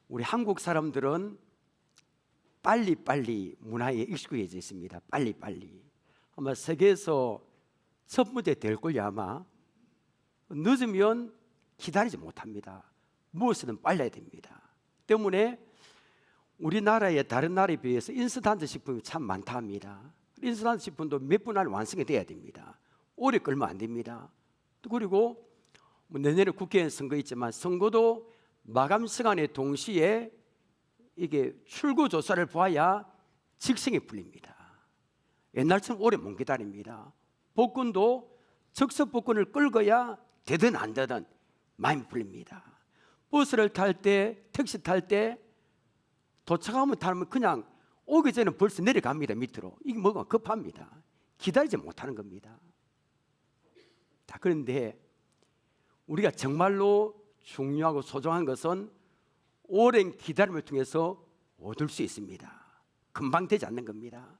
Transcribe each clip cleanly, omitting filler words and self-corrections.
우리 한국 사람들은 빨리빨리 문화에 익숙해져 있습니다. 빨리빨리. 아마 세계에서 첫 번째 될 걸요. 아마 늦으면 기다리지 못합니다. 무엇이든 빨라야 됩니다. 때문에 우리나라의 다른 나라에 비해서 인스턴트 식품이 참 많다 합니다. 인스턴트 식품도 몇 분 안에 완성이 돼야 됩니다. 오래 끌면 안 됩니다. 그리고 내년에 국회의원 선거 있지만 선거도 마감 시간에 동시에 이게 출구 조사를 보아야 직성이 풀립니다. 옛날처럼 오래 못 기다립니다. 복권도 즉석 복권을 끌어야 되든 안 되든 많이 풀립니다. 버스를 탈 때, 택시 탈 때 도착하면 타면 그냥 오기 전에 벌써 내려갑니다. 밑으로. 이게 뭐가 급합니다. 기다리지 못하는 겁니다. 자, 그런데 우리가 정말로 중요하고 소중한 것은 오랜 기다림을 통해서 얻을 수 있습니다. 금방 되지 않는 겁니다.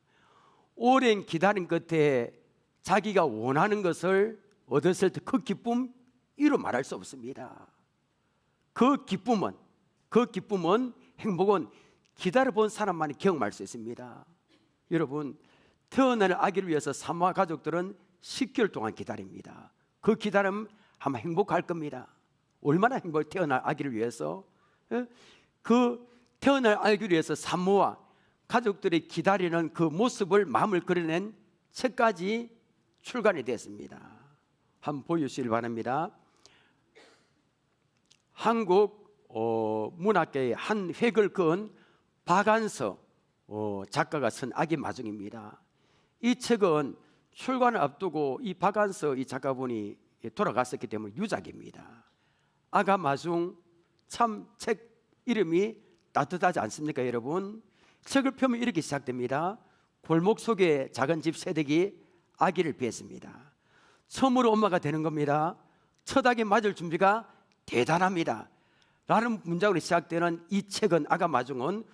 오랜 기다림 끝에 자기가 원하는 것을 얻었을 때 그 기쁨 이루 말할 수 없습니다. 그 기쁨은 행복은 기다려본 사람만이 경험할 수 있습니다. 여러분, 태어날 아기를 위해서 사모아 가족들은 10개월 동안 기다립니다. 그 기다림 아마 행복할 겁니다. 얼마나 행복해. 태어날 아기를 위해서. 그 태어날 아기를 위해서 사모아 가족들이 기다리는 그 모습을 마음을 그려낸 책까지 출간이 됐습니다. 한번 보여주시길 바랍니다. 한국 문학계의 한 획을 그은 박안서 작가가 쓴 아기 마중입니다. 이 책은 출간을 앞두고 이 박안서 이 작가분이 돌아갔었기 때문에 유작입니다. 아가 마중, 참 책 이름이 따뜻하지 않습니까, 여러분? 책을 펴면 이렇게 시작됩니다. 골목 속에 작은 집 새댁이 아기를 비했습니다. 처음으로 엄마가 되는 겁니다. 첫 아기 맞을 준비가 대단합니다. 라는 문장으로 시작되는 이 책은 아가 마중은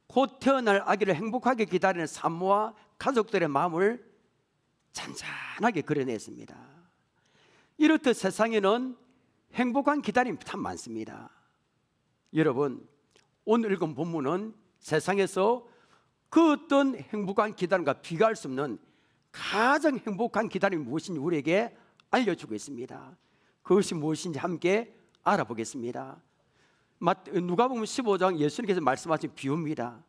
곧 태어날 아기를 행복하게 기다리는 산모와 가족들의 마음을 잔잔하게 그려냈습니다. 이렇듯 세상에는 행복한 기다림이 참 많습니다. 여러분, 오늘 읽은 본문은 세상에서 그 어떤 행복한 기다림과 비교할 수 없는 가장 행복한 기다림이 무엇인지 우리에게 알려주고 있습니다. 그것이 무엇인지 함께 알아보겠습니다. 누가복음 15장 예수님께서 말씀하신 비유입니다.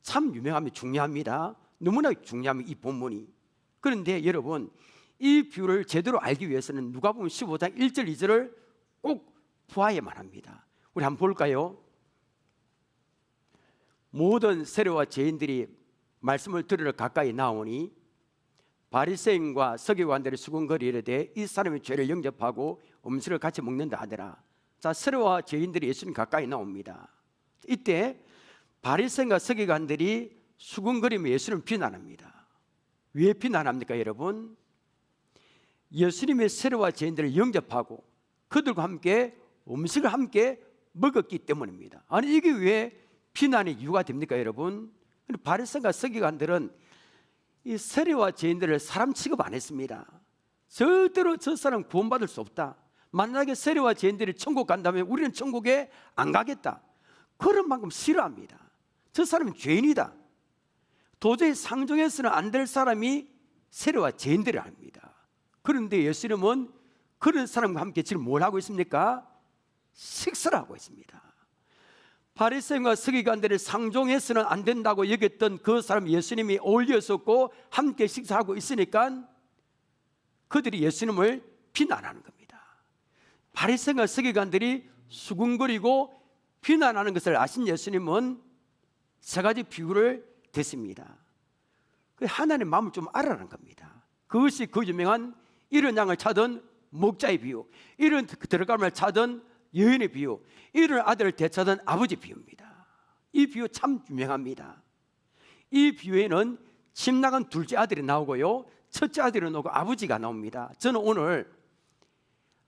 참 유명합니다. 중요합니다. 너무나 중요합니다, 이 본문이. 그런데 여러분, 이 비유를 제대로 알기 위해서는 누가복음 15장 1절 2절을 꼭 보아야만 합니다. 우리 한번 볼까요? 모든 세리와 죄인들이 말씀을 들으러 가까이 나오니 바리새인과 서기관들이 수군거리이르되 이 사람이 죄를 영접하고 음식을 같이 먹는다 하더라. 자, 세리와 죄인들이 예수님 가까이 나옵니다. 이때 바리새인과 서기관들이 수군거리며 예수님을 비난합니다. 왜 비난합니까, 여러분? 예수님의 세리와 죄인들을 영접하고 그들과 함께 음식을 함께 먹었기 때문입니다. 아니, 이게 왜 비난의 이유가 됩니까, 여러분? 바리새인과 서기관들은 이 세리와 죄인들을 사람 취급 안 했습니다. 절대로 저 사람 구원받을 수 없다. 만약에 세리와 죄인들이 천국 간다면 우리는 천국에 안 가겠다. 그런 만큼 싫어합니다. 저 사람은 죄인이다. 도저히 상종해서는 안 될 사람이 세리와 죄인들을 합니다. 그런데 예수님은 그런 사람과 함께 지금 뭘 하고 있습니까? 식사를 하고 있습니다. 바리새인과 서기관들을 상종해서는 안 된다고 여겼던 그 사람 예수님이 어울렸었고 함께 식사하고 있으니까 그들이 예수님을 비난하는 겁니다. 바리새인과 서기관들이 수군거리고 비난하는 것을 아신 예수님은 세 가지 비유를 댔습니다. 하나님의 마음을 좀 알아라는 겁니다. 그것이 그 유명한 이른 양을 찾은 목자의 비유, 이른 들어감을 찾은 여인의 비유, 이른 아들을 되찾은 아버지 비유입니다. 이 비유 참 유명합니다. 이 비유에는 집 나간 둘째 아들이 나오고요, 첫째 아들이 나오고 아버지가 나옵니다. 저는 오늘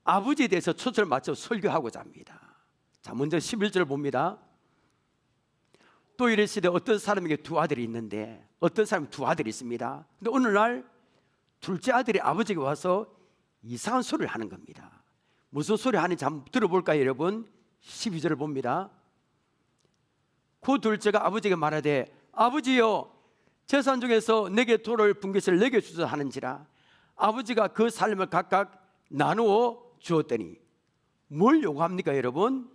아버지에 대해서 초점을 맞춰 설교하고자 합니다. 자, 먼저 11절 봅니다. 또 이르시되 어떤 사람에게 두 아들이 있는데 어떤 사람이 두 아들이 있습니다. 근데 오늘날 둘째 아들이 아버지에게 와서 이상한 소리를 하는 겁니다. 무슨 소리 하는지 한번 들어볼까요, 여러분? 12절을 봅니다. 그 둘째가 아버지에게 말하되 아버지여 재산 중에서 내게 도를 분깃을 내게 주소서 하는지라. 아버지가 그 삶을 각각 나누어 주었더니 뭘 요구합니까 여러분?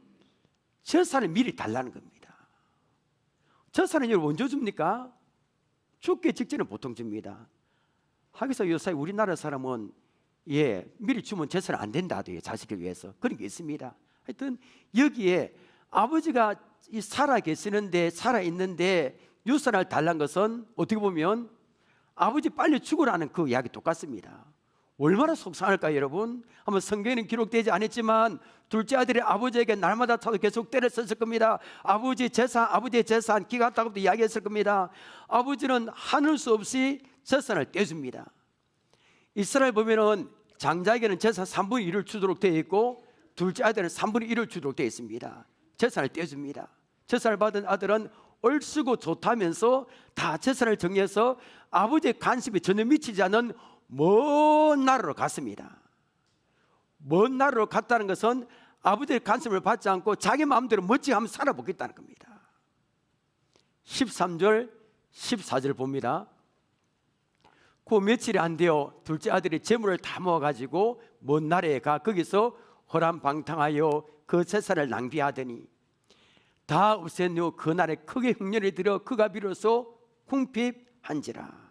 재산을 미리 달라는 겁니다. 재산은 여러분 언제 줍니까? 죽기 직전에 보통 줍니다. 하기서 요새 우리나라 사람은 미리 주면 재산은 안 된다 하더요. 자식을 위해서 그런 게 있습니다. 하여튼 여기에 아버지가 살아 계시는데 살아있는데 유산을 달라는 것은 어떻게 보면 아버지 빨리 죽으라는 그 이야기 똑같습니다. 얼마나 속상할까요 여러분? 한번 성경에는 기록되지 않았지만 둘째 아들이 아버지에게 날마다 찾아 계속 때렸었을 겁니다. 아버지의 재산 기가 닦고도 이야기했을 겁니다. 아버지는 하늘 수 없이 재산을 떼줍니다. 이스라엘 보면은 장자에게는 재산 3분의 1을 주도록 되어 있고 둘째 아들은 3분의 1을 주도록 되어 있습니다. 재산을 떼줍니다. 재산을 받은 아들은 얼쓰고 좋다면서 다 재산을 정리해서 아버지의 간섭이 전혀 미치지 않은 먼 나라로 갔습니다. 먼 나라로 갔다는 것은 아버지의 간섭을 받지 않고 자기 마음대로 멋지게 한번 살아보겠다는 겁니다. 13절 14절 봅니다. 그 며칠이 안 되어 둘째 아들이 재물을 다 모아가지고 먼 나라에 가 거기서 허람방탕하여 그 재산을 낭비하더니 다 없앤 후 그날에 크게 흉년이 들어 그가 비로소 궁핍한지라.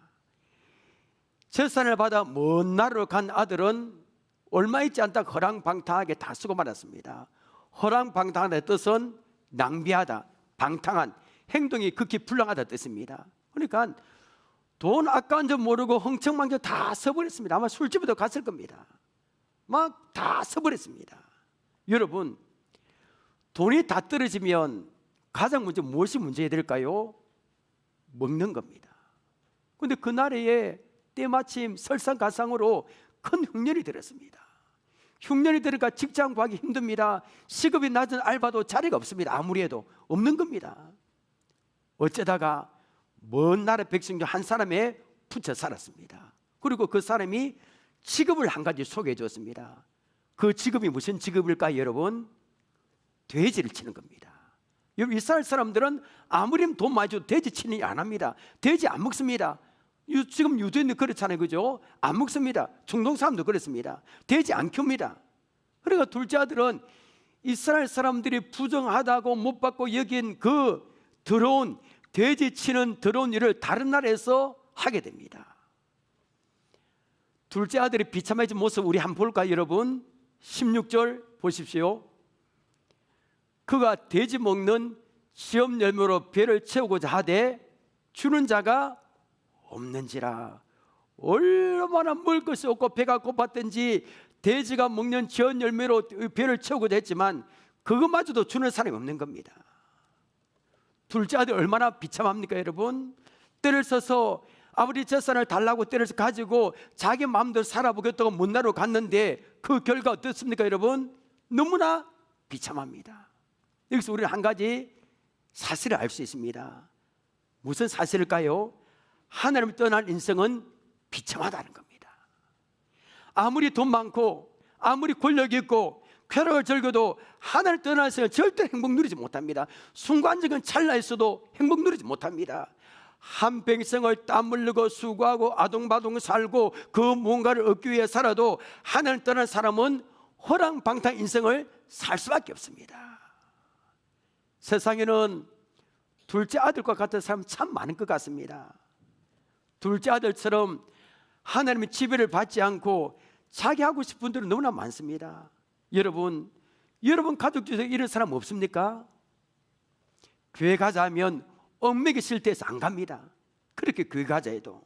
재산을 받아 먼 나라로 간 아들은 얼마 있지 않다 허랑방탕하게 다 쓰고 말았습니다. 허랑방탕하다의 뜻은 낭비하다, 방탕한 행동이 극히 불량하다 뜻입니다. 그러니까 돈 아까운 줄 모르고 흥청망청 다 써버렸습니다. 아마 술집에도 갔을 겁니다. 막 다 써버렸습니다. 여러분, 돈이 다 떨어지면 가장 먼저 무엇이 문제가 될까요? 먹는 겁니다. 그런데 그날에 때마침 설상가상으로 큰 흉년이 들었습니다. 흉년이 들으니까 직장 구하기 힘듭니다. 시급이 낮은 알바도 자리가 없습니다. 아무리 해도 없는 겁니다. 어쩌다가 먼 나라 백성 중 한 사람에 붙여 살았습니다. 그리고 그 사람이 직업을 한 가지 소개해 줬습니다. 그 직업이 무슨 직업일까요 여러분? 돼지를 치는 겁니다. 여러분 이스라엘 사람들은 아무리 돈 많이 줘도 돼지 치는 일 안 합니다. 돼지 안 먹습니다. 지금 유대인들 그렇잖아요, 그죠? 안 먹습니다. 중동 사람도 그렇습니다. 돼지 안 키웁니다. 그러니까 둘째 아들은 이스라엘 사람들이 부정하다고 못 받고 여긴 그 더러운 돼지 치는 더러운 일을 다른 나라에서 하게 됩니다. 둘째 아들이 비참해진 모습 우리 한번 볼까요 여러분? 16절 보십시오. 그가 돼지 먹는 시험 열매로 배를 채우고자 하되 주는 자가 없는지라. 얼마나 먹을 것이 없고 배가 고팠든지 돼지가 먹는 지은 열매로 배를 채우고자 했지만 그것마저도 주는 사람이 없는 겁니다. 둘째 아들 얼마나 비참합니까 여러분? 때를 써서 아버지 재산을 달라고 때를 가지고 자기 마음대로 살아보겠다고 먼 나라로 갔는데 그 결과 어떻습니까 여러분? 너무나 비참합니다. 여기서 우리는 한 가지 사실을 알 수 있습니다. 무슨 사실일까요? 하나님을 떠난 인생은 비참하다는 겁니다. 아무리 돈 많고 아무리 권력 있고 쾌락을 즐겨도 하나님을 떠난 인생은 절대 행복 누리지 못합니다. 순간적인 찰나에서도 행복 누리지 못합니다. 한평생을 땀 흘리고 수고하고 아동바동 살고 그 무언가를 얻기 위해 살아도 하나님을 떠난 사람은 허랑방탕 인생을 살 수밖에 없습니다. 세상에는 둘째 아들과 같은 사람 참 많은 것 같습니다. 둘째 아들처럼 하나님의 지배를 받지 않고 자기 하고 싶은 분들은 너무나 많습니다. 여러분 가족 중에서 이런 사람 없습니까? 교회 가자 하면 얽매기 싫대해서 안 갑니다. 그렇게 교회 가자 해도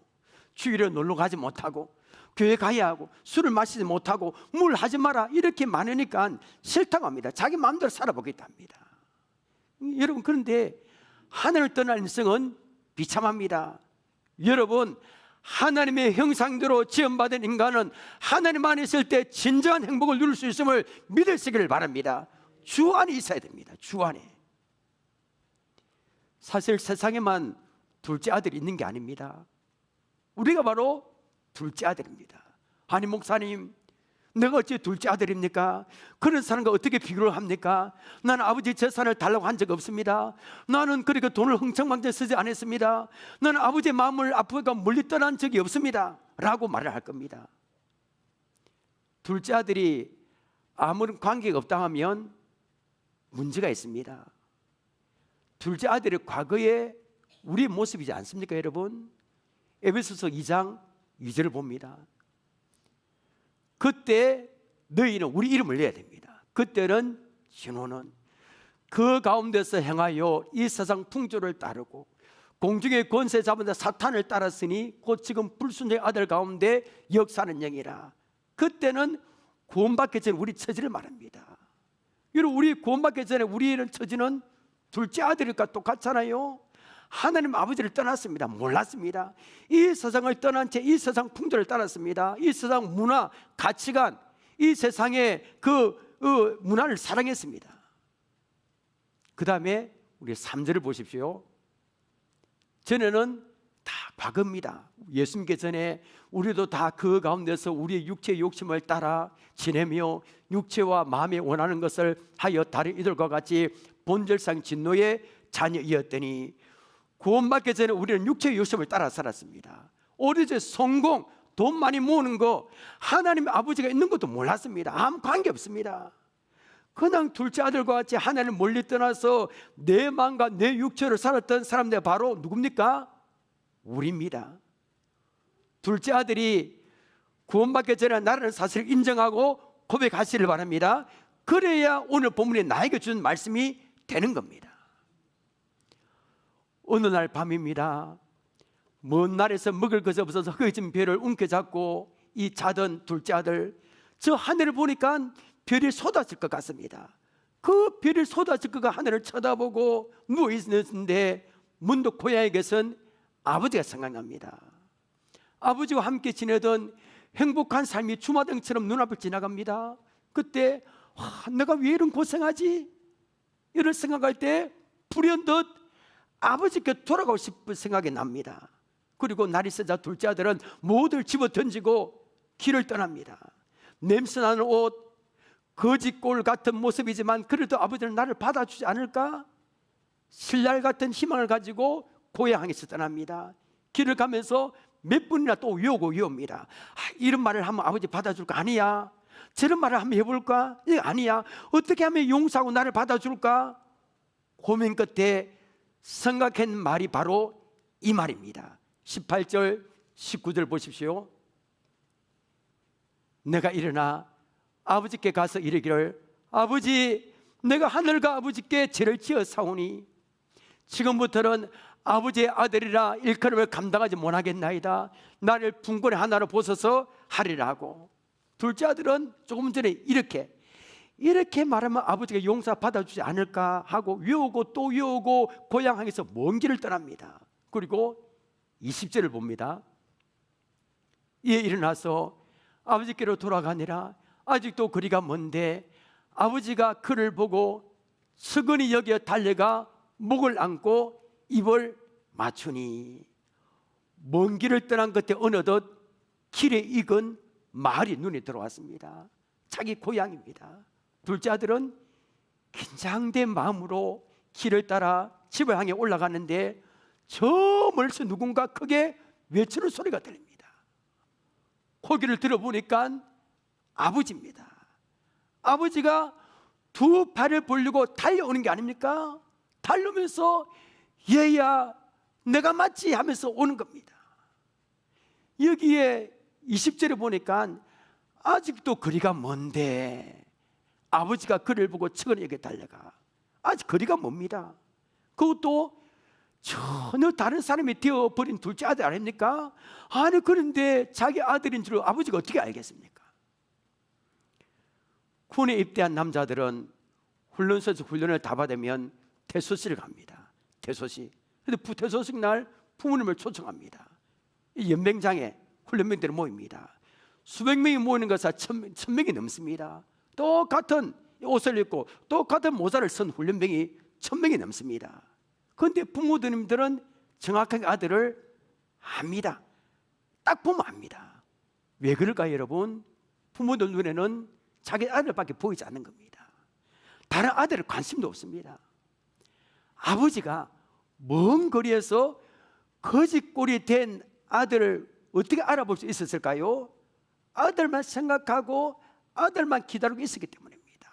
주일에 놀러 가지 못하고 교회 가야 하고 술을 마시지 못하고 물 하지 마라 이렇게 많으니까 싫다고 합니다. 자기 마음대로 살아보겠다 합니다. 여러분 그런데 하늘을 떠난 인생은 비참합니다. 여러분 하나님의 형상대로 지음받은 인간은 하나님 안에 있을 때 진정한 행복을 누릴 수 있음을 믿으시기를 바랍니다. 주 안에 있어야 됩니다. 주 안에. 사실 세상에만 둘째 아들이 있는 게 아닙니다. 우리가 바로 둘째 아들입니다. 아니 목사님 내가 어찌 둘째 아들입니까? 그런 사람과 어떻게 비교를 합니까? 나는 아버지 재산을 달라고 한 적 없습니다. 나는 그렇게 돈을 흥청망청 쓰지 않았습니다. 나는 아버지의 마음을 아프니까 멀리 떠난 적이 없습니다 라고 말을 할 겁니다. 둘째 아들이 아무런 관계가 없다 하면 문제가 있습니다. 둘째 아들의 과거의 우리의 모습이지 않습니까 여러분? 에베소서 2장 2절을 봅니다. 그때 너희는 우리 이름을 내야 됩니다. 그때는 진호는 그 가운데서 행하여 이 세상 풍조를 따르고 공중의 권세 잡은 자 사탄을 따랐으니 곧 지금 불순종의 아들 가운데 역사하는 영이라. 그때는 구원받기 전에 우리 처지를 말합니다. 여러분, 우리 구원받기 전에 우리의 처지는 둘째 아들과 똑같잖아요. 하나님 아버지를 떠났습니다. 몰랐습니다. 이 세상을 떠난 채 이 세상 풍조를 따랐습니다. 이 세상 문화, 가치관, 이 세상의 그 문화를 사랑했습니다. 그 다음에 우리 3절을 보십시오. 전에는 다 과거입니다. 예수 믿기 전에 우리도 다 그 가운데서 우리의 육체의 욕심을 따라 지내며 육체와 마음에 원하는 것을 하여 다른 이들과 같이 본질상 진노의 자녀이었더니 구원받기 전에 우리는 육체의 욕심을 따라 살았습니다. 오로지 성공, 돈 많이 모으는 거, 하나님 아버지가 있는 것도 몰랐습니다. 아무 관계 없습니다. 그냥 둘째 아들과 같이 하나님을 멀리 떠나서 내 마음과 내 육체를 살았던 사람들 바로 누굽니까? 우리입니다. 둘째 아들이 구원받기 전에 나라는 사실을 인정하고 고백하시길 바랍니다. 그래야 오늘 본문에 나에게 준 말씀이 되는 겁니다. 어느 날 밤입니다. 먼 날에서 먹을 것이 없어서 허해진 별을 움켜잡고 이 자던 둘째 아들, 저 하늘을 보니까 별이 쏟아질 것 같습니다. 그 별이 쏟아질 것과 하늘을 쳐다보고 누워있는데 문득 고향에게선 아버지가 생각납니다. 아버지와 함께 지내던 행복한 삶이 주마등처럼 눈앞을 지나갑니다. 그때 내가 왜 이런 고생하지? 이런 생각할 때 불현듯 아버지께 돌아가고 싶은 생각이 납니다. 그리고 날이 새자 둘째 아들은 모두를 집어 던지고 길을 떠납니다. 냄새나는 옷, 거지꼴 같은 모습이지만 그래도 아버지는 나를 받아주지 않을까? 신랄 같은 희망을 가지고 고향에서 떠납니다. 길을 가면서 몇 번이나 또 외웁니다. 이런 말을 하면 아버지 받아줄까? 아니야. 저런 말을 한번 해볼까? 아니야. 어떻게 하면 용서하고 나를 받아줄까? 고민 끝에 생각한 말이 바로 이 말입니다. 18절 19절 보십시오. 내가 일어나 아버지께 가서 이르기를 아버지, 내가 하늘과 아버지께 죄를 지어 사오니 지금부터는 아버지의 아들이라 일컬음을 감당하지 못하겠나이다. 나를 분권의 하나로 보소서 하리라 하고, 둘째 아들은 조금 전에 이렇게 말하면 아버지가 용서 받아주지 않을까 하고 외우고 또 외우고 고향에서 먼 길을 떠납니다. 그리고 20절을 봅니다. 이에 일어나서 아버지께로 돌아가니라. 아직도 거리가 먼데 아버지가 그를 보고 서근히 여기어 달려가 목을 안고 입을 맞추니 먼 길을 떠난 끝에 어느덧 길에 익은 마을이 눈에 들어왔습니다. 자기 고향입니다. 둘째 아들은 긴장된 마음으로 길을 따라 집을 향해 올라가는데 저 멀리서 누군가 크게 외치는 소리가 들립니다. 고개를 들어보니까 아버지입니다. 아버지가 두 팔을 벌리고 달려오는 게 아닙니까? 달려오면서 얘야 내가 맞지 하면서 오는 겁니다. 여기에 20절에 보니까 아직도 거리가 먼데 아버지가 그를 보고 측은하게 달려가. 아직 거리가 멉니다. 그것도 전혀 다른 사람이 되어버린 둘째 아들 아닙니까? 아니 그런데 자기 아들인 줄 아버지가 어떻게 알겠습니까? 군에 입대한 남자들은 훈련소에서 훈련을 다 받으면 퇴소식을 갑니다. 퇴소식. 근데 퇴소식 날 부모님을 초청합니다. 연맹장에 훈련병들이 모입니다. 수백 명이 모이는 것은 1000명이 넘습니다. 똑같은 옷을 입고 똑같은 모자를 쓴 훈련병이 1000명이 넘습니다. 그런데 부모님들은 정확하게 아들을 압니다. 딱 보면 압니다. 왜 그럴까요 여러분? 부모들 눈에는 자기 아들밖에 보이지 않는 겁니다. 다른 아들은 관심도 없습니다. 아버지가 먼 거리에서 거짓골이 된 아들을 어떻게 알아볼 수 있었을까요? 아들만 생각하고 아들만 기다리고 있었기 때문입니다.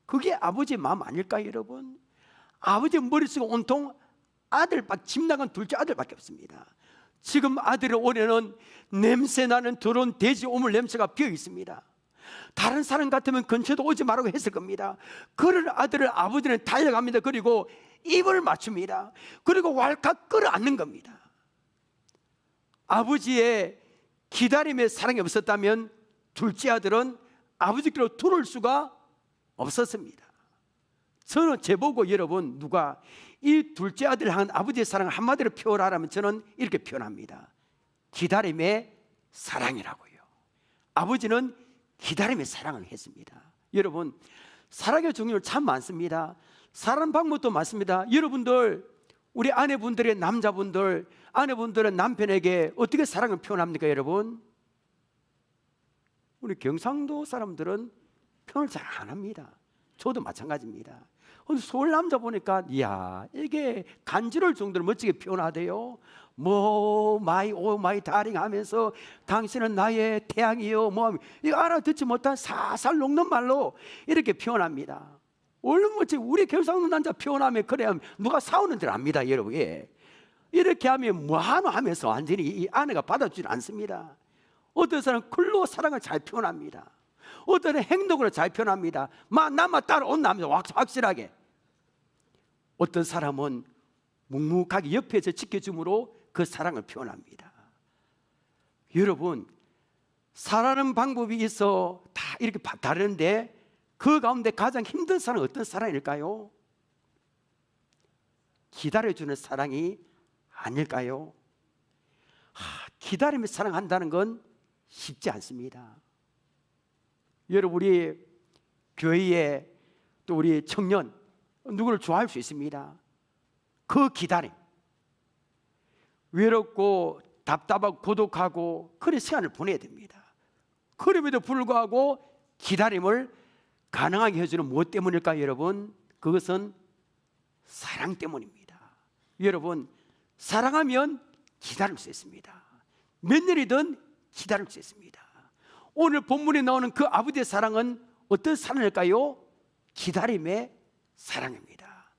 그게 아버지의 마음 아닐까요, 여러분? 아버지 머릿속에 온통 아들밖에, 집 나간 둘째 아들밖에 없습니다. 지금 아들의 올해는 냄새나는 더러운 돼지 오물 냄새가 비어 있습니다. 다른 사람 같으면 근처도 오지 말라고 했을 겁니다. 그런 아들을 아버지는 달려갑니다. 그리고 입을 맞춥니다. 그리고 왈칵 끌어안는 겁니다. 아버지의 기다림의 사랑이 없었다면 둘째 아들은 아버지께로 돌아올 수가 없었습니다. 저는 제보고 여러분, 누가 이 둘째 아들을 향한 아버지의 사랑을 한마디로 표현하라면 저는 이렇게 표현합니다. 기다림의 사랑이라고요. 아버지는 기다림의 사랑을 했습니다. 여러분, 사랑의 종류는 참 많습니다. 사랑 방법도 많습니다. 여러분들, 우리 아내분들의 남자분들, 아내분들은 남편에게 어떻게 사랑을 표현합니까, 여러분? 우리 경상도 사람들은 표현을 잘 안 합니다. 저도 마찬가지입니다. 서울 남자 보니까 이야, 이게 간지러울 정도로 멋지게 표현하대요. 뭐 마이 오 마이 다링 하면서 당신은 나의 태양이요, 뭐 이거 알아듣지 못한 사살 녹는 말로 이렇게 표현합니다. 얼른 멋지. 우리 경상도 남자 표현하면 그래야 누가 싸우는 줄 압니다, 여러분. 예. 이렇게 하면 뭐하노 하면서 완전히 이 아내가 받아주지 않습니다. 어떤 사람은 글로 사랑을 잘 표현합니다. 어떤 행동으로 잘 표현합니다. 나만 따라온다면서 확실하게. 어떤 사람은 묵묵하게 옆에서 지켜줌으로 그 사랑을 표현합니다. 여러분, 사랑하는 방법이 있어 다 이렇게 다른데 그 가운데 가장 힘든 사랑은 어떤 사랑일까요? 기다려주는 사랑이 아닐까요? 기다리며 사랑한다는 건 쉽지 않습니다. 여러분, 우리 교회에 또 우리 청년 누구를 좋아할 수 있습니다. 그 기다림, 외롭고 답답하고 고독하고 그런 시간을 보내야 됩니다. 그럼에도 불구하고 기다림을 가능하게 해주는 무엇 때문일까요, 여러분? 그것은 사랑 때문입니다. 여러분, 사랑하면 기다릴 수 있습니다. 몇 년이든 기다릴 수 있습니다. 오늘 본문에 나오는 그 아버지의 사랑은 어떤 사랑일까요? 기다림의 사랑입니다.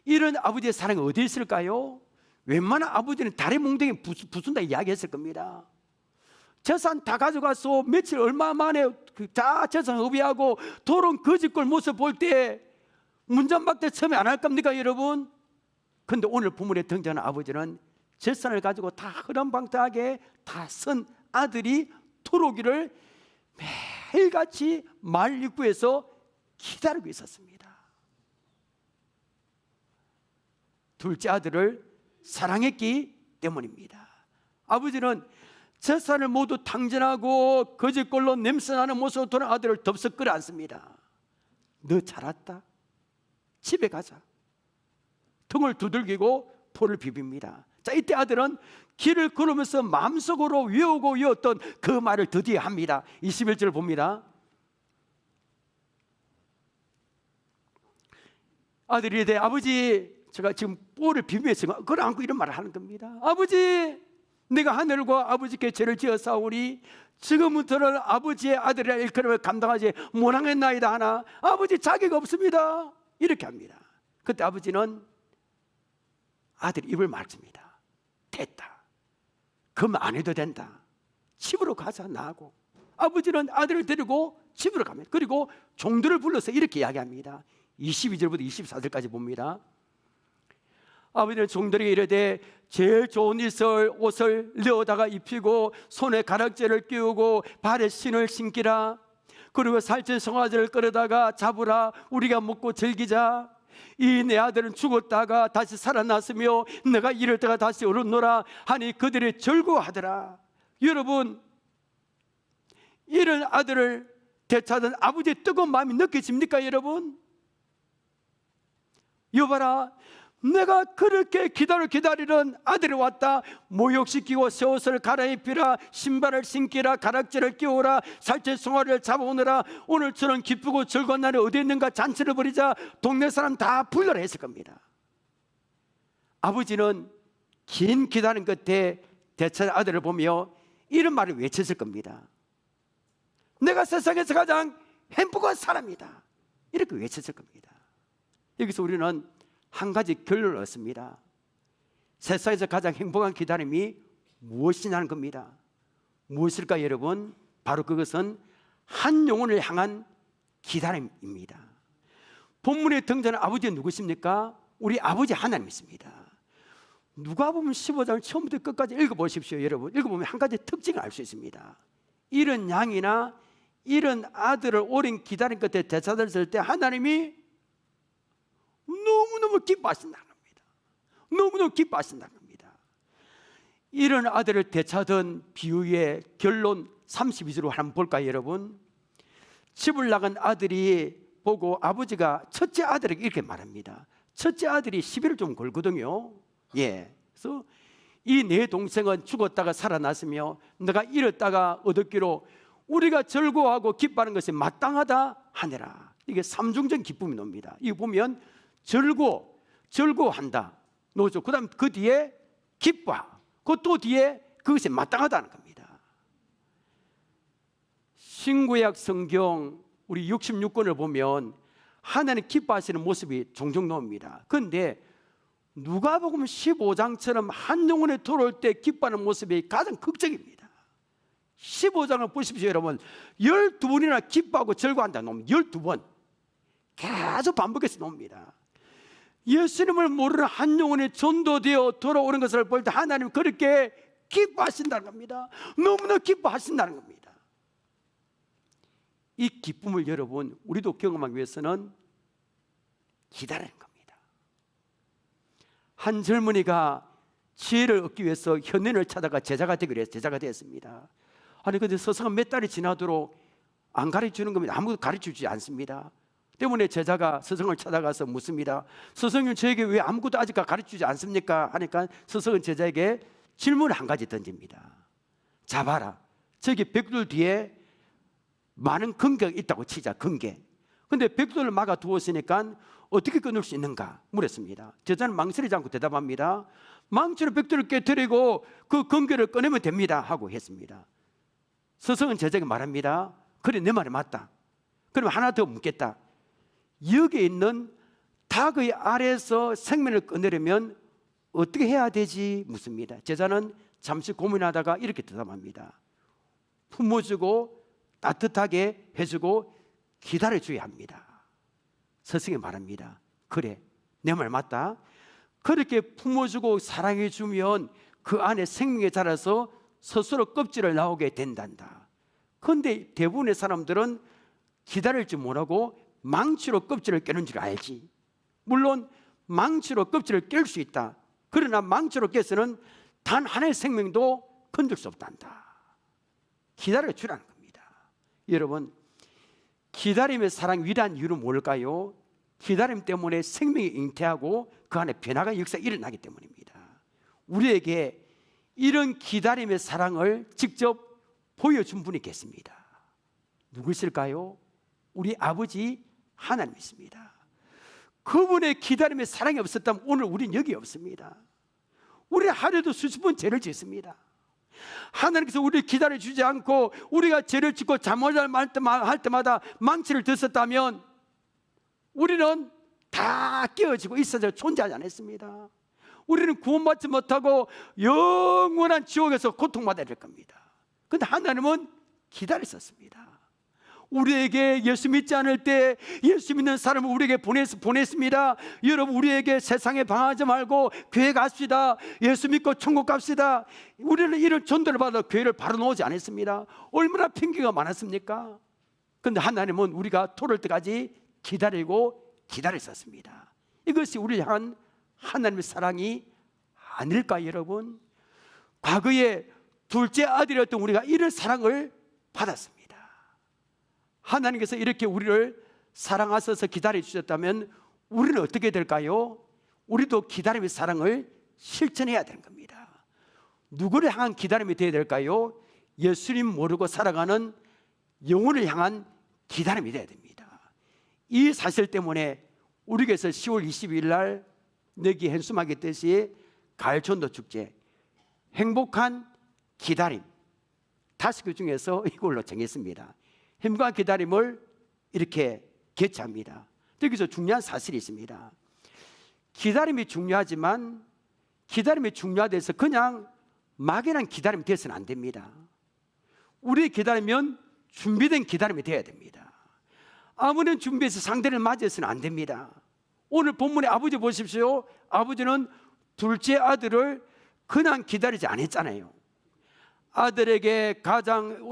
이런 아버지의 사랑이 어디 있을까요? 웬만한 아버지는 다리 몽둥이 부순다 이야기했을 겁니다. 재산 다 가져가서 며칠 얼마 만에 다 재산 허비하고 도론 거짓골 모습 볼 때 문전박대 처음에 안 할 겁니까, 여러분? 근데 오늘 본문에 등장하는 아버지는 재산을 가지고 다 흐름방탕하게 다 쓴 아들이 돌아오기를 매일같이 마을 입구에서 기다리고 있었습니다. 둘째 아들을 사랑했기 때문입니다. 아버지는 재산을 모두 탕진하고 거짓골로 냄새나는 모습으로 돌아온 아들을 덥석 끌어안습니다. 너 잘 왔다, 집에 가자. 등을 두들기고 볼을 비빕니다. 자, 이때 아들은 길을 걸으면서 마음속으로 외웠던 그 말을 드디어 합니다. 21절을 봅니다. 아들이 이래, 아버지, 제가 지금 볼을 비비면서 그걸 안고 이런 말을 하는 겁니다. 아버지, 내가 하늘과 아버지께 죄를 지었사오니 지금부터는 아버지의 아들이라 일컬음을 감당하지 못하겠나이다 하나 아버지 자격 없습니다. 이렇게 합니다. 그때 아버지는 아들이 입을 막습니다. 됐다, 그럼 안 해도 된다, 집으로 가자 나하고. 아버지는 아들을 데리고 집으로 갑니다. 그리고 종들을 불러서 이렇게 이야기합니다. 22절부터 24절까지 봅니다. 아버지는 종들에게 이르되 제일 좋은 옷을 내어다가 입히고 손에 가락지를 끼우고 발에 신을 신기라. 그리고 살찐 송아지를 끌어다가 잡으라. 우리가 먹고 즐기자. 이 내 아들은 죽었다가 다시 살아났으며 내가 이럴 때가 다시 오르노라 하니 그들이 즐거워하더라. 여러분, 이런 아들을 되찾은 아버지의 뜨거운 마음이 느껴집니까, 여러분? 여봐라, 내가 그렇게 기다리는 아들이 왔다. 모욕시키고 새 옷을 갈아입히라, 신발을 신기라, 가락지를 끼우라, 살쾡 송아리를 잡아오느라. 오늘처럼 기쁘고 즐거운 날이 어디 있는가, 잔치를 벌이자. 동네 사람 다 불러라 했을 겁니다. 아버지는 긴 기다림 끝에 대처 아들을 보며 이런 말을 외쳤을 겁니다. 내가 세상에서 가장 행복한 사람이다, 이렇게 외쳤을 겁니다. 여기서 우리는 한 가지 결론을 얻습니다. 세상에서 가장 행복한 기다림이 무엇이냐는 겁니다. 무엇일까 여러분? 바로 그것은 한 영혼을 향한 기다림입니다. 본문에 등장하는 아버지는 누구십니까? 우리 아버지 하나님이십니다. 누가복음 15장을 처음부터 끝까지 읽어보십시오. 여러분, 읽어보면 한 가지 특징을 알 수 있습니다. 이런 양이나 이런 아들을 오랜 기다림 끝에 되찾았을 때 하나님이 너무너무 기뻐하신다는 겁니다. 너무너무 기뻐하신다는 겁니다. 이런 아들을 되찾은 비유의 결론 32절로 한번 볼까요 여러분? 집을 나간 아들이 보고 아버지가 첫째 아들에게 이렇게 말합니다. 첫째 아들이 시비를 좀 걸거든요. 그래서 이 내 동생은 죽었다가 살아났으며 내가 잃었다가 얻었기로 우리가 즐거워하고 기뻐하는 것이 마땅하다 하느라. 이게 삼중적 기쁨이 놉니다. 이거 보면 즐거워한다 노죠. 그 다음 그 뒤에 기뻐, 그 또 뒤에 그것이 마땅하다는 겁니다. 신구약 성경 우리 66권을 보면 하나님 기뻐하시는 모습이 종종 나옵니다. 그런데 누가복음 15장처럼 한 영혼에 돌아올 때 기뻐하는 모습이 가장 극적입니다. 15장을 보십시오 여러분. 12번이나 기뻐하고 즐거워한다 놈 12번 계속 반복해서 놉니다. 예수님을 모르는 한 영혼이 전도되어 돌아오는 것을 볼 때 하나님 그렇게 기뻐하신다는 겁니다. 너무나 기뻐하신다는 겁니다. 이 기쁨을 여러분 우리도 경험하기 위해서는 기다리는 겁니다. 한 젊은이가 지혜를 얻기 위해서 현인을 찾아가 제자가 되기로 해서 제자가 되었습니다. 아니 근데 서서가 몇 달이 지나도록 안 가르쳐주는 겁니다. 아무도 가르쳐주지 않습니다. 때문에 제자가 스승을 찾아가서 묻습니다. 스승님 저에게 왜 아무것도 아직까지 가르쳐주지 않습니까? 하니까 스승은 제자에게 질문을 한 가지 던집니다. 자 봐라, 저기 벽돌 뒤에 많은 금괴가 있다고 치자. 금괴. 근데 벽돌을 막아 두었으니까 어떻게 끊을 수 있는가 물었습니다. 제자는 망설이지 않고 대답합니다. 망치로 벽돌을 깨뜨리고 그 금괴를 꺼내면 됩니다 하고 했습니다. 스승은 제자에게 말합니다. 그래 내 말이 맞다. 그럼 하나 더 묻겠다. 여기에 있는 닭의 알에서 생명을 꺼내려면 어떻게 해야 되지? 묻습니다. 제자는 잠시 고민하다가 이렇게 대답합니다. 품어주고 따뜻하게 해주고 기다려줘야 합니다. 스승이 말합니다. 그래 내 말 맞다. 그렇게 품어주고 사랑해주면 그 안에 생명이 자라서 스스로 껍질을 나오게 된단다. 그런데 대부분의 사람들은 기다릴 줄 모르고 망치로 껍질을 깨는 줄 알지. 물론 망치로 껍질을 깰 수 있다. 그러나 망치로 깨서는 단 하나의 생명도 건들 수 없단다. 기다려 주라는 겁니다. 여러분, 기다림의 사랑 위대한 이유는 뭘까요? 기다림 때문에 생명이 잉태하고 그 안에 변화가 역사가 일어나기 때문입니다. 우리에게 이런 기다림의 사랑을 직접 보여준 분이 계십니다. 누구실까요? 우리 아버지 하나님이십니다. 그분의 기다림의 사랑이 없었다면 오늘 우리는 여기 없습니다. 우리 하루에도 수십 번 죄를 짓습니다. 하나님께서 우리를 기다려주지 않고 우리가 죄를 짓고 잘못을 할 때마다 망치를 드셨다면 우리는 다 깨어지고 있어서 존재하지 않았습니다. 우리는 구원받지 못하고 영원한 지옥에서 고통받아야 될 겁니다. 그런데 하나님은 기다리셨습니다. 우리에게 예수 믿지 않을 때 예수 믿는 사람을 우리에게 보냈습니다. 여러분, 우리에게 세상에 방황하지 말고 교회 갑시다, 예수 믿고 천국 갑시다. 우리는 이런 전도를 받아 교회를 바로 놓지 않았습니다. 얼마나 핑계가 많았습니까? 그런데 하나님은 우리가 토를 때까지 기다리셨습니다. 이것이 우리를 향한 하나님의 사랑이 아닐까 여러분? 과거에 둘째 아들이었던 우리가 이런 사랑을 받았습니다. 하나님께서 이렇게 우리를 사랑하셔서 기다려 주셨다면 우리는 어떻게 될까요? 우리도 기다림의 사랑을 실천해야 되는 겁니다. 누구를 향한 기다림이 되어야 될까요? 예수님 모르고 살아가는 영혼을 향한 기다림이 되어야 됩니다. 이 사실 때문에 우리에게서 10월 22일 날 너기 현수막의 뜻이 가을 전도 축제, 행복한 기다림 5개 중에서 이걸로 정했습니다. 행복한 기다림을 이렇게 개최합니다. 여기서 중요한 사실이 있습니다. 기다림이 중요하지만 기다림이 중요하대서 그냥 막연한 기다림이 되어서는 안 됩니다. 우리의 기다리면 준비된 기다림이 되어야 됩니다. 아무런 준비해서 상대를 맞이해서는 안 됩니다. 오늘 본문에 아버지 보십시오. 아버지는 둘째 아들을 그냥 기다리지 않았잖아요. 아들에게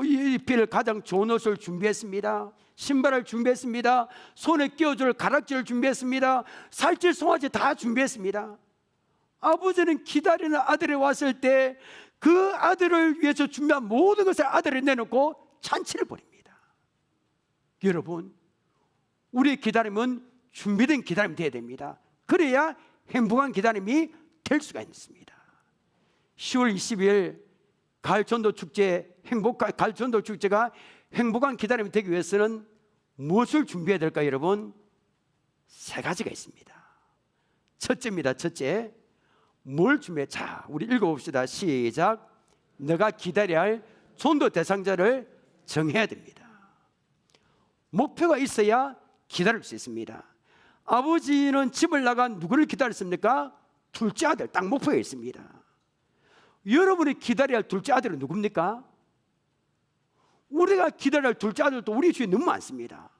입힐 가장 좋은 옷을 준비했습니다. 신발을 준비했습니다. 손에 끼워줄 가락지를 준비했습니다. 살찔 송아지 다 준비했습니다. 아버지는 기다리는 아들이 왔을 때 그 아들을 위해서 준비한 모든 것을 아들을 내놓고 잔치를 벌입니다. 여러분, 우리의 기다림은 준비된 기다림이 되어야 됩니다. 그래야 행복한 기다림이 될 수가 있습니다. 10월 20일 가을 전도 축제, 가을 전도 축제가 행복한 기다림이 되기 위해서는 무엇을 준비해야 될까요, 여러분? 3가지가 있습니다. 첫째입니다. 첫째, 뭘 준비해? 자, 우리 읽어봅시다. 시작. 너가 기다려야 할 전도 대상자를 정해야 됩니다. 목표가 있어야 기다릴 수 있습니다. 아버지는 집을 나간 누구를 기다렸습니까? 둘째 아들, 딱 목표가 있습니다. 여러분이 기다려야 할 둘째 아들은 누굽니까? 우리가 기다려야 할 둘째 아들도 우리 주위에 너무 많습니다.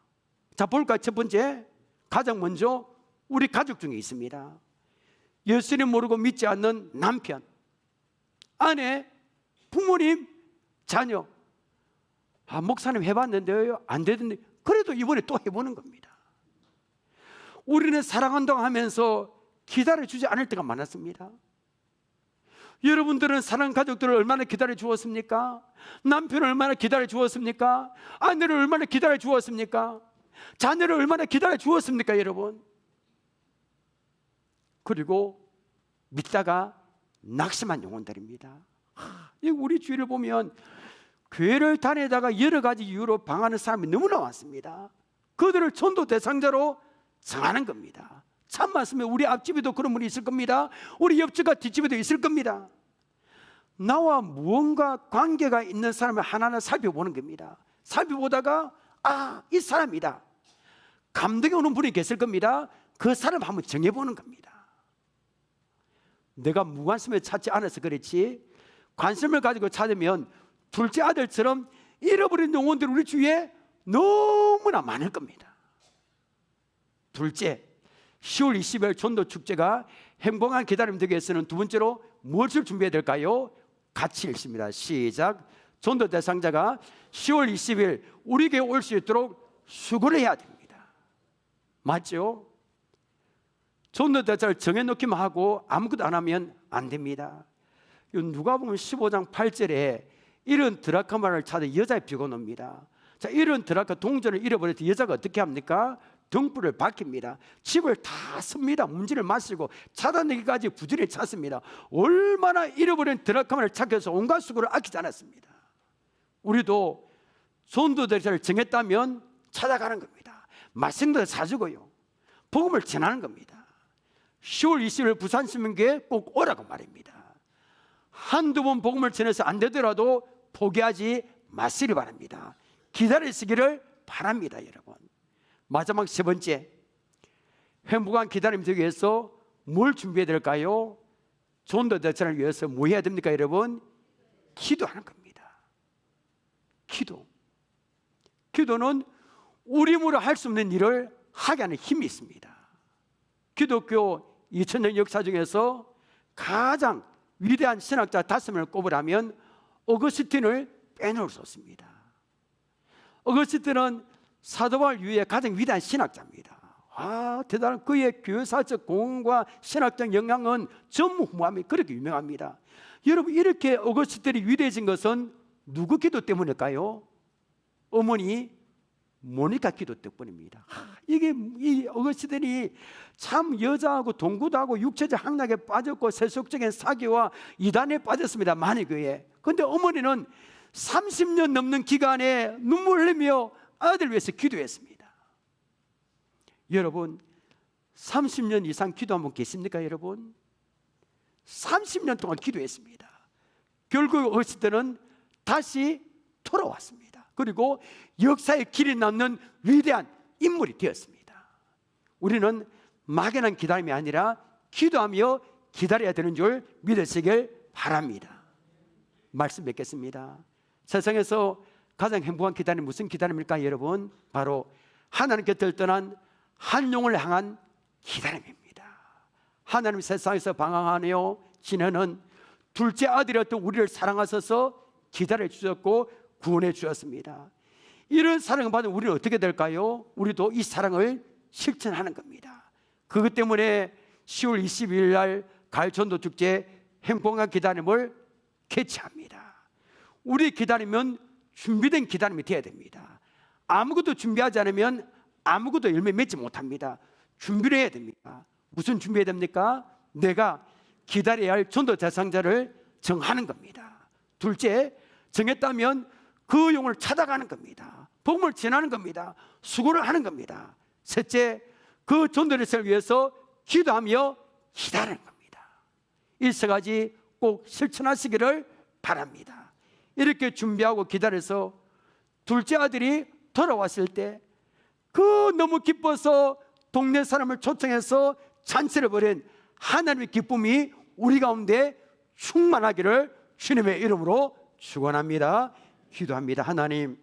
자, 볼까요? 첫 번째, 가장 먼저 우리 가족 중에 있습니다. 예수님 모르고 믿지 않는 남편, 아내, 부모님, 자녀. 목사님 해봤는데요, 안 되던데. 그래도 이번에 또 해보는 겁니다. 우리는 사랑한다고 하면서 기다려주지 않을 때가 많았습니다. 여러분들은 사랑 가족들을 얼마나 기다려 주었습니까? 남편을 얼마나 기다려 주었습니까? 아내를 얼마나 기다려 주었습니까? 자녀를 얼마나 기다려 주었습니까, 여러분? 그리고 믿다가 낙심한 영혼들입니다. 우리 주위를 보면 교회를 다니다가 여러 가지 이유로 방황하는 사람이 너무나 많습니다. 그들을 전도 대상자로 정하는 겁니다. 참 말씀에 우리 앞집에도 그런 분이 있을 겁니다. 우리 옆집과 뒷집에도 있을 겁니다. 나와 무언가 관계가 있는 사람을 하나하나 살펴보는 겁니다. 살펴보다가 이 사람이다. 감동이 오는 분이 계실 겁니다. 그 사람 한번 정해보는 겁니다. 내가 무관심을 찾지 않아서 그렇지 관심을 가지고 찾으면 둘째 아들처럼 잃어버린 영혼들이 우리 주위에 너무나 많을 겁니다. 둘째, 10월 20일 전도 축제가 행복한 기다림 되기 위해서는 두 번째로 무엇을 준비해야 될까요? 같이 읽습니다. 시작. 전도 대상자가 10월 20일 우리에게 올 수 있도록 수고를 해야 됩니다. 맞죠? 전도 대상을 정해놓기만 하고 아무것도 안 하면 안 됩니다. 누가복음 15장 8절에 이런 드라크마를 찾아 여자의 피곤합니다. 자, 이런 드라크 동전을 잃어버릴 때 여자가 어떻게 합니까? 등불을 밝힙니다. 집을 다 씁니다. 문지를 마시고 찾아내기까지 부지런히 찾습니다. 얼마나 잃어버린 드라크마를 찾기 위해서 온갖 수고를 아끼지 않았습니다. 우리도 전도대사를 정했다면 찾아가는 겁니다. 맛있는 걸 사주고요, 복음을 전하는 겁니다. 10월 20일 부산시민교회 꼭 오라고 말입니다. 한두 번 복음을 전해서 안 되더라도 포기하지 마시기 바랍니다. 기다리시기를 바랍니다, 여러분. 마지막 세 번째, 행복한 기다림 되기 위해서 뭘 준비해야 될까요? 전도 대찬을 위해서 뭐 해야 됩니까, 여러분? 기도하는 겁니다. 기도는 우리 힘으로 할 수 없는 일을 하게 하는 힘이 있습니다. 기독교 2000년 역사 중에서 가장 위대한 신학자 5명을 꼽으라면 어거스틴을 빼놓을 수 없습니다. 어거스틴은 사도 바울 이후에 가장 위대한 신학자입니다. 대단한 그의 교사적 공과 신학적 영향은 전무후무합니다. 그렇게 유명합니다. 여러분, 이렇게 어거스틴이 위대해진 것은 누구 기도 때문일까요? 어머니 모니카 기도 덕분입니다. 이게 이 어거스틴이 참 여자하고 동거도 하고 육체적 향락에 빠졌고 세속적인 사기와 이단에 빠졌습니다. 만이교에. 그런데 어머니는 30년 넘는 기간에 눈물 흘리며 아들 위해서 기도했습니다. 여러분 30년 이상 기도한 분 계십니까 여러분? 30년 동안 기도했습니다. 결국 어거스틴은 다시 돌아왔습니다. 그리고 역사의 길이 남는 위대한 인물이 되었습니다. 우리는 막연한 기다림이 아니라 기도하며 기다려야 되는 줄 믿으시길 바랍니다. 말씀 맺겠습니다. 세상에서 가장 행복한 기다림은 무슨 기다림일까요 여러분? 바로 하나님 곁을 떠난 한 영혼을 향한 기다림입니다. 하나님 세상에서 방황하며 지내는 둘째 아들이었던 우리를 사랑하셔서 기다려 주셨고 구원해 주셨습니다. 이런 사랑을 받은 우리는 어떻게 될까요? 우리도 이 사랑을 실천하는 겁니다. 그것 때문에 10월 22일 날 가을 전도 축제 행복한 기다림을 개최합니다. 우리 기다리면 준비된 기다림이 되어야 됩니다. 아무것도 준비하지 않으면 아무것도 열매 맺지 못합니다. 준비를 해야 됩니다. 무슨 준비해야 됩니까? 내가 기다려야 할 전도 대상자를 정하는 겁니다. 둘째, 정했다면 그 영혼을 찾아가는 겁니다. 복음을 전하는 겁니다. 수고를 하는 겁니다. 셋째, 그 전도 대상을 위해서 기도하며 기다리는 겁니다. 이 세 가지 꼭 실천하시기를 바랍니다. 이렇게 준비하고 기다려서 둘째 아들이 돌아왔을 때 그 너무 기뻐서 동네 사람을 초청해서 잔치를 벌인 하나님의 기쁨이 우리 가운데 충만하기를 주님의 이름으로 축원합니다. 기도합니다. 하나님,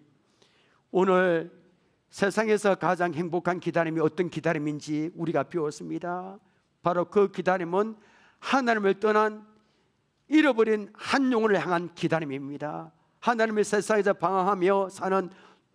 오늘 세상에서 가장 행복한 기다림이 어떤 기다림인지 우리가 배웠습니다. 바로 그 기다림은 하나님을 떠난 잃어버린 한 영혼을 향한 기다림입니다. 하나님의 세상에서 방황하며 사는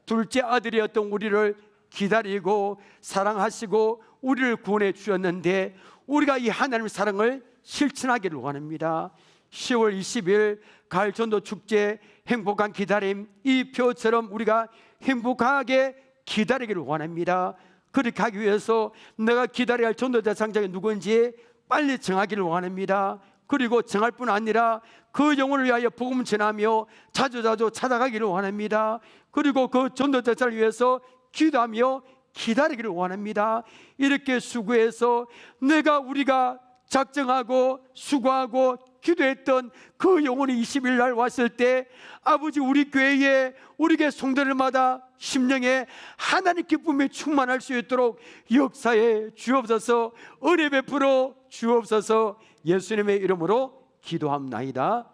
둘째 아들이었던 우리를 기다리고 사랑하시고 우리를 구원해 주셨는데 우리가 이 하나님의 사랑을 실천하기를 원합니다. 10월 20일 가을 전도 축제 행복한 기다림, 이 표처럼 우리가 행복하게 기다리기를 원합니다. 그렇게 하기 위해서 내가 기다려야 할 전도 대상자가 누구인지 빨리 정하기를 원합니다. 그리고 정할 뿐 아니라 그 영혼을 위하여 복음을 전하며 자주자주 찾아가기를 원합니다. 그리고 그 전도 대상을 위해서 기도하며 기다리기를 원합니다. 이렇게 수고해서 우리가 작정하고 수고하고 기도했던 그 영혼이 20일 날 왔을 때 아버지 우리 교회에 우리 교회 성도들마다 심령에 하나님 기쁨이 충만할 수 있도록 역사에 주옵소서. 은혜 베풀어 주옵소서. 예수님의 이름으로 기도합나이다.